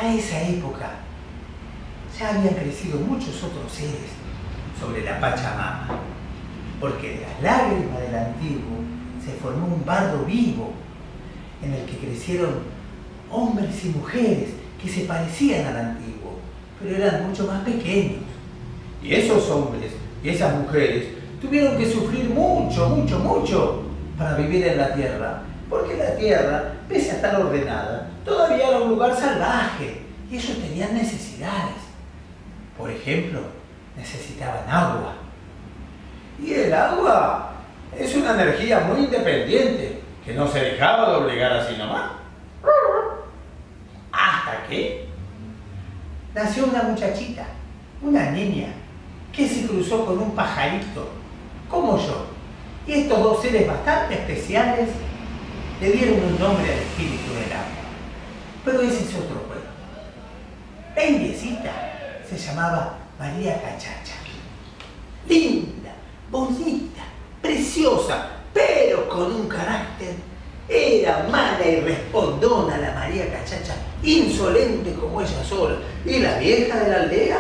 para esa época ya habían crecido muchos otros seres sobre la Pachamama, porque de las lágrimas del antiguo se formó un bardo vivo en el que crecieron hombres y mujeres que se parecían al antiguo, pero eran mucho más pequeños. Y esos hombres y esas mujeres tuvieron que sufrir mucho para vivir en la tierra, porque la tierra, pese a estar ordenada, todavía era un lugar salvaje y ellos tenían necesidades. Por ejemplo, necesitaban agua. Y el agua es una energía muy independiente que no se dejaba doblegar así nomás. Hasta que nació una muchachita, una niña, que se cruzó con un pajarito, como yo. Y estos dos seres bastante especiales le dieron un nombre al espíritu del agua. Pero ese es otro juego. La indiecita se llamaba María Cachacha. Linda, bonita, preciosa, pero con un carácter. Era mala y respondona la María Cachacha, insolente como ella sola. Y la vieja de la aldea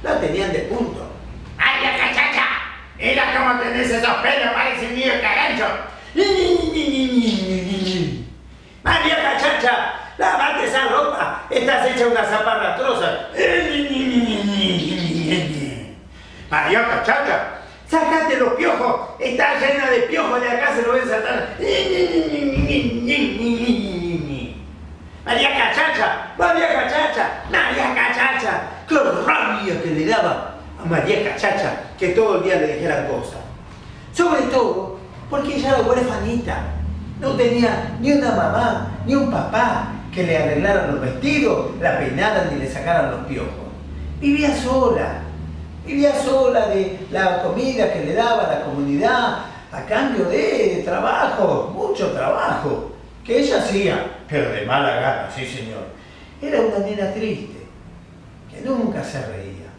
la tenían de punto. ¡María Cachacha! ¡Mira cómo tenés esos pelos, parece un niño de cagancho! ¡María Cachacha! ¡Lavate esa ropa! ¡Estás hecha una zaparrastrosa! ¡María Cachacha! ¡Sácate los piojos! ¡Está llena de piojos! ¡De acá se lo ven saltar! ¡María Cachacha! ¡María Cachacha! ¡María Cachacha! ¡Qué rabia que le daba a María Cachacha que todo el día le dijeran cosas! Sobre todo porque ella era huérfanita. No tenía ni una mamá, ni un papá que le arreglaran los vestidos, la peinaran ni le sacaran los piojos. Vivía sola de la comida que le daba la comunidad a cambio de trabajo, mucho trabajo, que ella hacía, pero de mala gana, sí señor. Era una nena triste, que nunca se reía,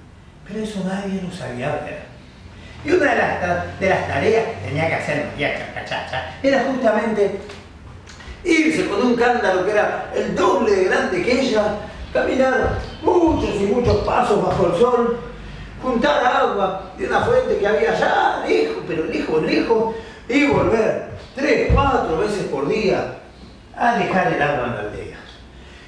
pero eso nadie lo sabía ver. Y una de las tareas que tenía que hacer María Cachacha era justamente irse con un cántaro que era el doble de grande que ella, caminar muchos y muchos pasos bajo el sol, juntar agua de una fuente que había allá, lejos, y volver 3, 4 veces por día a dejar el agua en la aldea.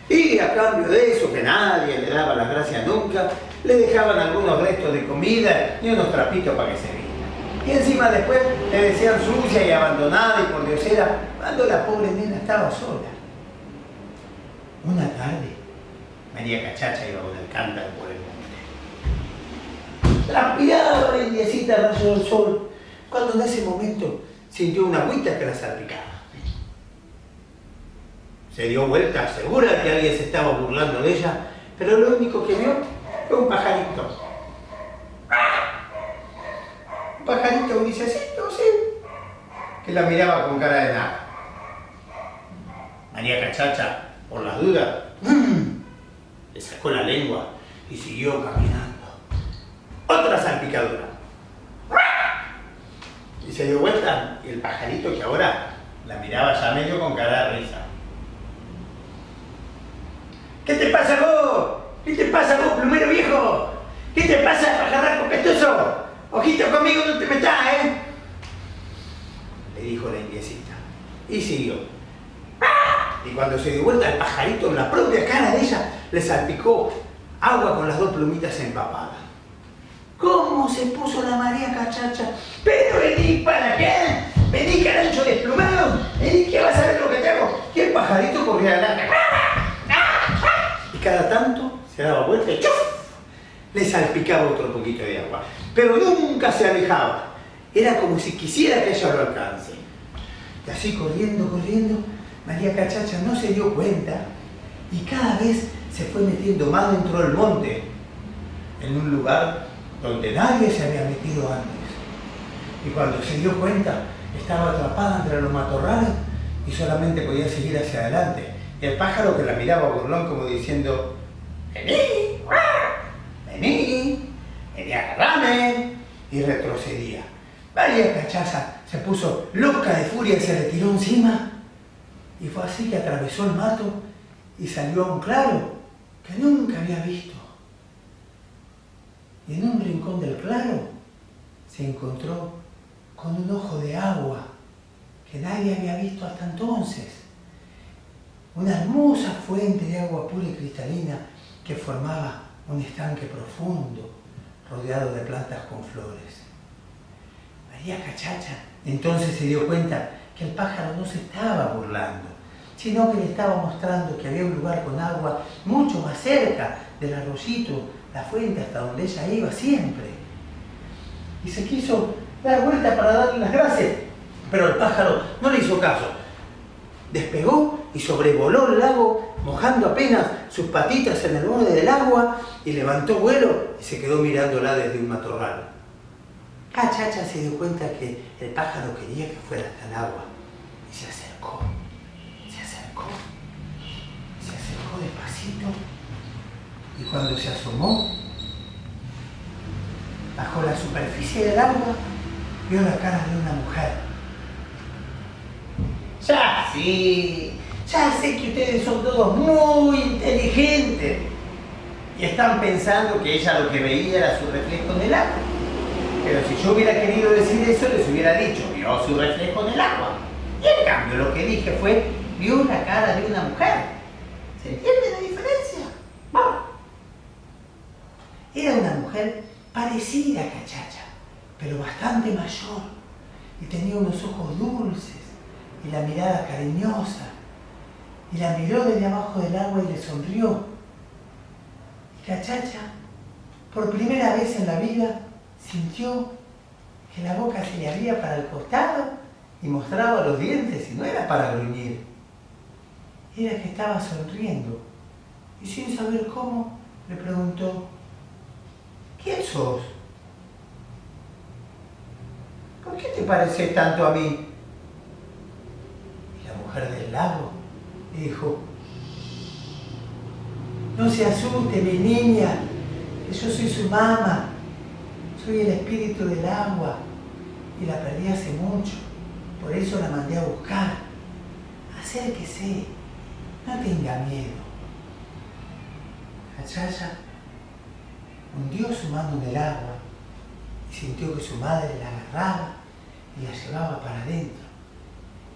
Y a cambio de eso, que nadie le daba las gracias nunca, le dejaban algunos restos de comida y unos trapitos para que se viera. Y encima después le decían sucia y abandonada y por diosera, cuando la pobre nena estaba sola. Una tarde, María Cachacha iba con el cántaro por el monte. Transpiraba la indiecita al rayo del sol, cuando en ese momento sintió una agüita que la salpicaba. Se dio vuelta, segura que alguien se estaba burlando de ella, pero lo único que vio fue un pajarito. Un pajarito grisecito, sí, que la miraba con cara de nada. María Cachacha, por las dudas, le sacó la lengua y siguió caminando. Otra salpicadura. Y se dio vuelta y el pajarito, que ahora la miraba ya medio con cara de risa. ¿Qué te pasa vos? ¿Qué te pasa vos, plumero viejo? ¿Qué te pasa, pajarraco pestoso? Ojito conmigo, no te metas, le dijo la indiecita. Y siguió. Y cuando se dio vuelta el pajarito, en la propia cara de ella, le salpicó agua con las 2 plumitas empapadas. ¿Cómo se puso la María Cachacha? ¿Pero vení para qué? ¿Vení, carancho desplumado? ¿Vení que vas a ver lo que te hago? Y el pajarito corría adelante. Y cada tanto se daba vuelta y ¡chuf! Le salpicaba otro poquito de agua. Pero nunca se alejaba. Era como si quisiera que ella lo alcance. Y así corriendo, María Cachacha no se dio cuenta y cada vez se fue metiendo más dentro del monte, en un lugar donde nadie se había metido antes. Y cuando se dio cuenta, estaba atrapada entre los matorrales y solamente podía seguir hacia adelante. Y el pájaro que la miraba burlón como diciendo: ¡Vení! ¡Vení! ¡Vení a agarrarme! Y retrocedía. María Cachacha se puso loca de furia y se le tiró encima. Y fue así que atravesó el mato y salió a un claro que nunca había visto. Y en un rincón del claro se encontró con un ojo de agua que nadie había visto hasta entonces. Una hermosa fuente de agua pura y cristalina que formaba un estanque profundo, rodeado de plantas con flores. María Cachacha entonces se dio cuenta que el pájaro no se estaba burlando, sino que le estaba mostrando que había un lugar con agua mucho más cerca del arroyito, la fuente hasta donde ella iba siempre. Y se quiso dar vuelta para darle las gracias, pero el pájaro no le hizo caso. Despegó y sobrevoló el lago, mojando apenas sus patitas en el borde del agua, y levantó vuelo y se quedó mirándola desde un matorral. Cachacha se dio cuenta que el pájaro quería que fuera hasta el agua y se acercó despacito, y cuando se asomó bajo la superficie del agua vio la cara de una mujer. Ya sé que ustedes son todos muy inteligentes y están pensando que ella lo que veía era su reflejo en el agua. Pero si yo hubiera querido decir eso, les hubiera dicho, vio su reflejo en el agua. Y en cambio lo que dije fue, vio la cara de una mujer. ¿Se entiende la diferencia? Vamos. Era una mujer parecida a Cachacha, pero bastante mayor, y tenía unos ojos dulces y la mirada cariñosa, y la miró desde abajo del agua y le sonrió. Y Cachacha, por primera vez en la vida, sintió que la boca se le abría para el costado y mostraba los dientes, y no era para gruñir. Era que estaba sonriendo, y sin saber cómo, le preguntó, ¿quién sos? ¿Por qué te pareces tanto a mí? Y la mujer del lago le dijo, no se asuste, mi niña, que yo soy su mamá, soy el espíritu del agua, y la perdí hace mucho, por eso la mandé a buscar. Acérquese, no tenga miedo. Cachacha hundió su mano en el agua y sintió que su madre la agarraba y la llevaba para adentro.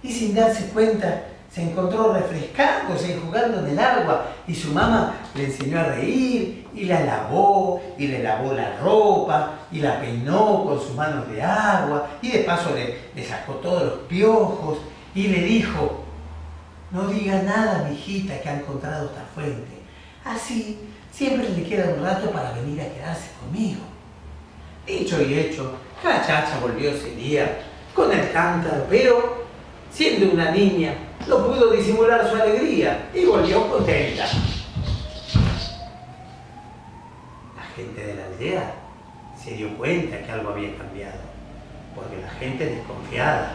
Y sin darse cuenta, se encontró refrescándose y jugando en el agua, y su mamá le enseñó a reír, y la lavó, y le lavó la ropa, y la peinó con sus manos de agua, y de paso le sacó todos los piojos, y le dijo, no diga nada, mijita, que ha encontrado esta fuente. Así siempre le queda un rato para venir a quedarse conmigo. Dicho y hecho, Cachacha volvió ese día con el cántaro, pero siendo una niña, no pudo disimular su alegría y volvió contenta. La gente de la aldea se dio cuenta que algo había cambiado, porque la gente desconfiada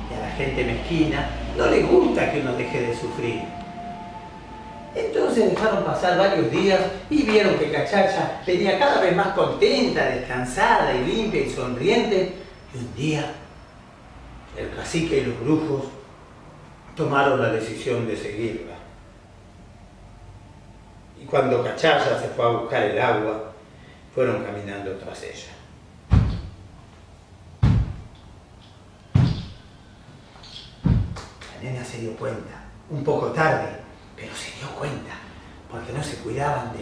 y a la gente mezquina no le gusta que uno deje de sufrir. Entonces dejaron pasar varios días y vieron que Cachacha venía cada vez más contenta, descansada y limpia y sonriente. Y un día, el cacique y los brujos tomaron la decisión de seguirla. Y cuando Cachacha se fue a buscar el agua, fueron caminando tras ella. La nena se dio cuenta, un poco tarde, pero se dio cuenta, porque no se cuidaban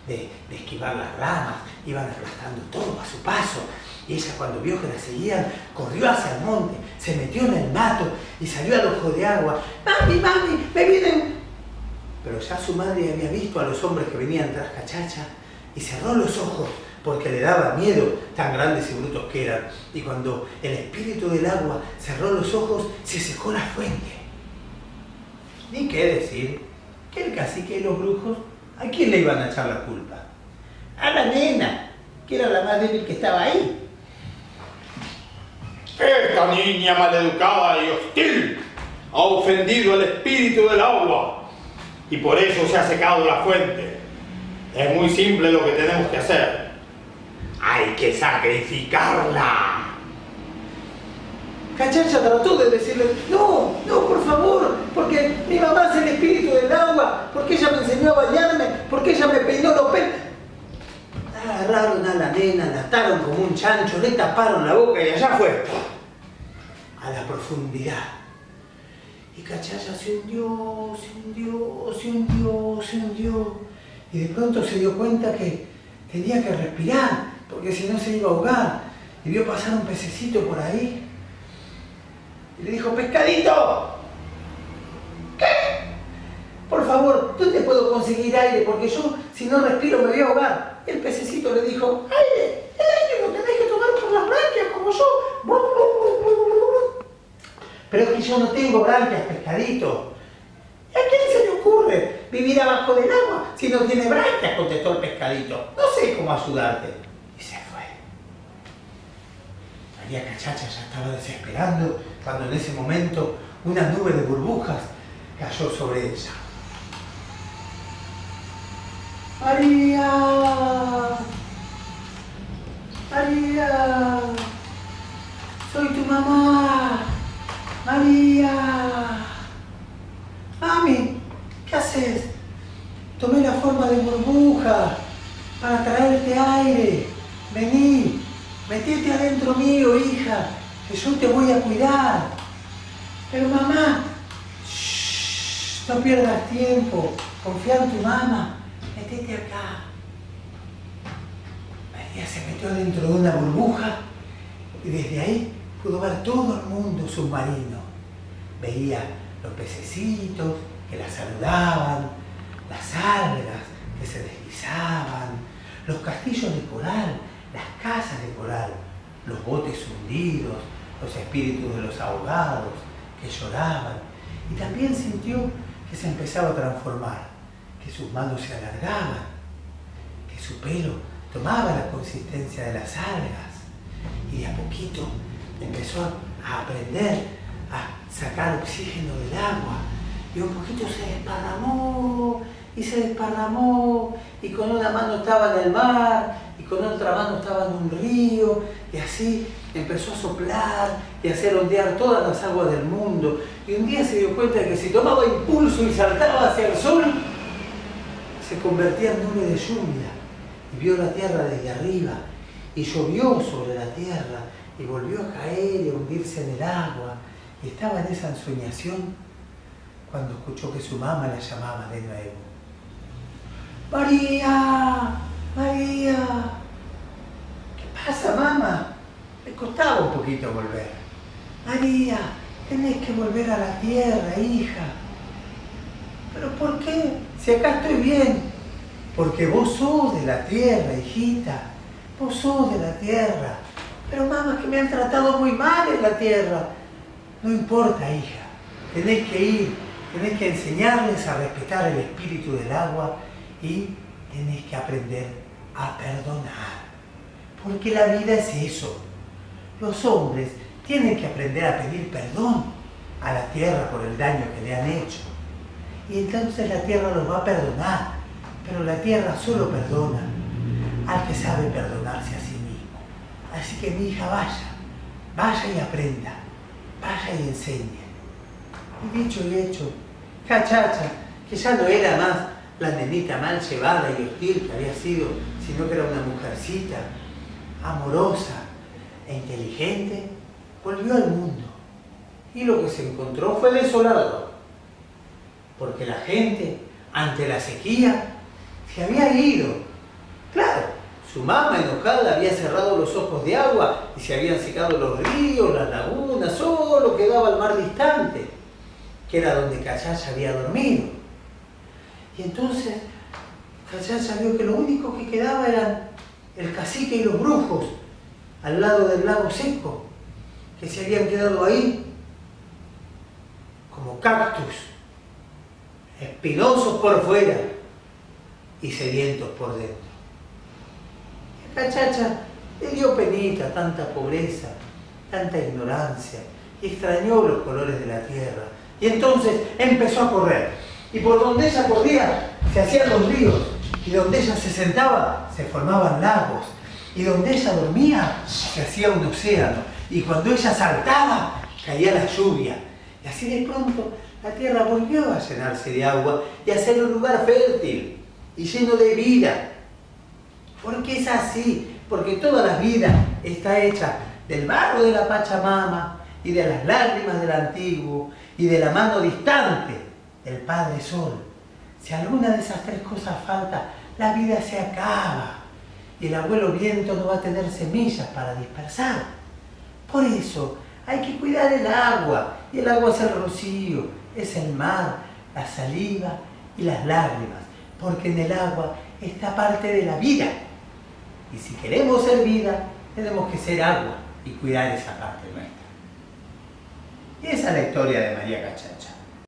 de esquivar las ramas, iban aplastando todo a su paso. Y ella, cuando vio que la seguían, corrió hacia el monte, se metió en el mato y salió al ojo de agua. ¡Mami, mami, me vienen! Pero ya su madre había visto a los hombres que venían tras Cachacha y cerró los ojos porque le daba miedo, tan grandes y brutos que eran. Y cuando el espíritu del agua cerró los ojos, se secó la fuente. Ni qué decir que el cacique y los brujos, ¿a quién le iban a echar la culpa? A la nena, que era la más débil que estaba ahí. Esta niña maleducada y hostil ha ofendido al espíritu del agua y por eso se ha secado la fuente. Es muy simple lo que tenemos que hacer. Hay que sacrificarla. Cachacha trató de decirle, no, no, por favor, porque mi mamá es el espíritu del agua, porque ella me enseñó a bañarme, porque ella me peinó los pelos. Agarraron a la nena, la ataron como un chancho, le taparon la boca y allá fue, a la profundidad. Y Cachacha se hundió, se hundió, se hundió, se hundió. Y de pronto se dio cuenta que tenía que respirar, porque si no se iba a ahogar. Y vio pasar un pececito por ahí. Y le dijo, pescadito, ¿qué? Por favor, ¿dónde puedo conseguir aire? Porque yo, si no respiro, me voy a ahogar. Y el pececito le dijo, aire, el aire lo tenés que tomar por las branquias, como yo. Pero es que yo no tengo branquias, pescadito. ¿A quién se le ocurre vivir abajo del agua si no tiene branquias? Contestó el pescadito. No sé cómo ayudarte. Y se fue. María Cachacha ya estaba desesperando cuando en ese momento una nube de burbujas cayó sobre ella. María, María, soy tu mamá. María, mami, ¿qué haces? Tomé la forma de burbuja para traerte aire. Vení, metete adentro mío, hija, que yo te voy a cuidar. Pero mamá, shh, no pierdas tiempo, confía en tu mamá, metete acá. María se metió adentro de una burbuja y desde ahí pudo ver todo el mundo submarino. Veía los pececitos que la saludaban, las algas que se deslizaban, los castillos de coral, las casas de coral, los botes hundidos, los espíritus de los ahogados que lloraban. Y también sintió que se empezaba a transformar, que sus manos se alargaban, que su pelo tomaba la consistencia de las algas. Y de a poquito empezó a aprender a sacar oxígeno del agua y un poquito se desparramó y se desparramó y con una mano estaba en el mar y con otra mano estaba en un río y así empezó a soplar y a hacer ondear todas las aguas del mundo y un día se dio cuenta de que si tomaba impulso y saltaba hacia el sol se convertía en nube de lluvia y vio la tierra desde arriba y llovió sobre la tierra y volvió a caer y a hundirse en el agua. Y estaba en esa ensoñación cuando escuchó que su mamá la llamaba de nuevo. ¡María! ¡María! ¿Qué pasa, mamá? Me costaba un poquito volver. María, tenés que volver a la tierra, hija. ¿Pero por qué? Si acá estoy bien. Porque vos sos de la tierra, hijita. Vos sos de la tierra. Pero mamá, que me han tratado muy mal en la tierra. No importa, hija. Tenés que ir, tenés que enseñarles a respetar el espíritu del agua y tenés que aprender a perdonar. Porque la vida es eso. Los hombres tienen que aprender a pedir perdón a la tierra por el daño que le han hecho. Y entonces la tierra los va a perdonar. Pero la tierra solo perdona al que sabe perdonarse a sí mismo. Así que mi hija vaya y aprenda, vaya y enseñe. Y dicho y hecho, Cachacha, que ya no era más la nenita mal llevada y hostil que había sido, sino que era una mujercita amorosa e inteligente, volvió al mundo. Y lo que se encontró fue desolador, porque la gente, ante la sequía, se había ido. Claro, su mamá enojada había cerrado los ojos de agua y se habían secado los ríos, las lagunas, solo quedaba el mar distante, que era donde Cachacha había dormido. Y entonces Cachacha vio que lo único que quedaba eran el cacique y los brujos al lado del lago seco, que se habían quedado ahí como cactus, espinosos por fuera y sedientos por dentro. Cachacha le dio penita tanta pobreza, tanta ignorancia, y extrañó los colores de la tierra. Y entonces empezó a correr. Y por donde ella corría se hacían los ríos, y donde ella se sentaba se formaban lagos, y donde ella dormía se hacía un océano. Y cuando ella saltaba, caía la lluvia, y así de pronto la tierra volvió a llenarse de agua y a ser un lugar fértil y lleno de vida. Porque es así, porque toda la vida está hecha del barro de la Pachamama y de las lágrimas del antiguo y de la mano distante del Padre Sol. Si alguna de esas tres cosas falta, la vida se acaba y el abuelo viento no va a tener semillas para dispersar. Por eso hay que cuidar el agua, y el agua es el rocío, es el mar, la saliva y las lágrimas, porque en el agua está parte de la vida. Y si queremos ser vida, tenemos que ser agua y cuidar esa parte nuestra. Y esa es la historia de María Cachacha.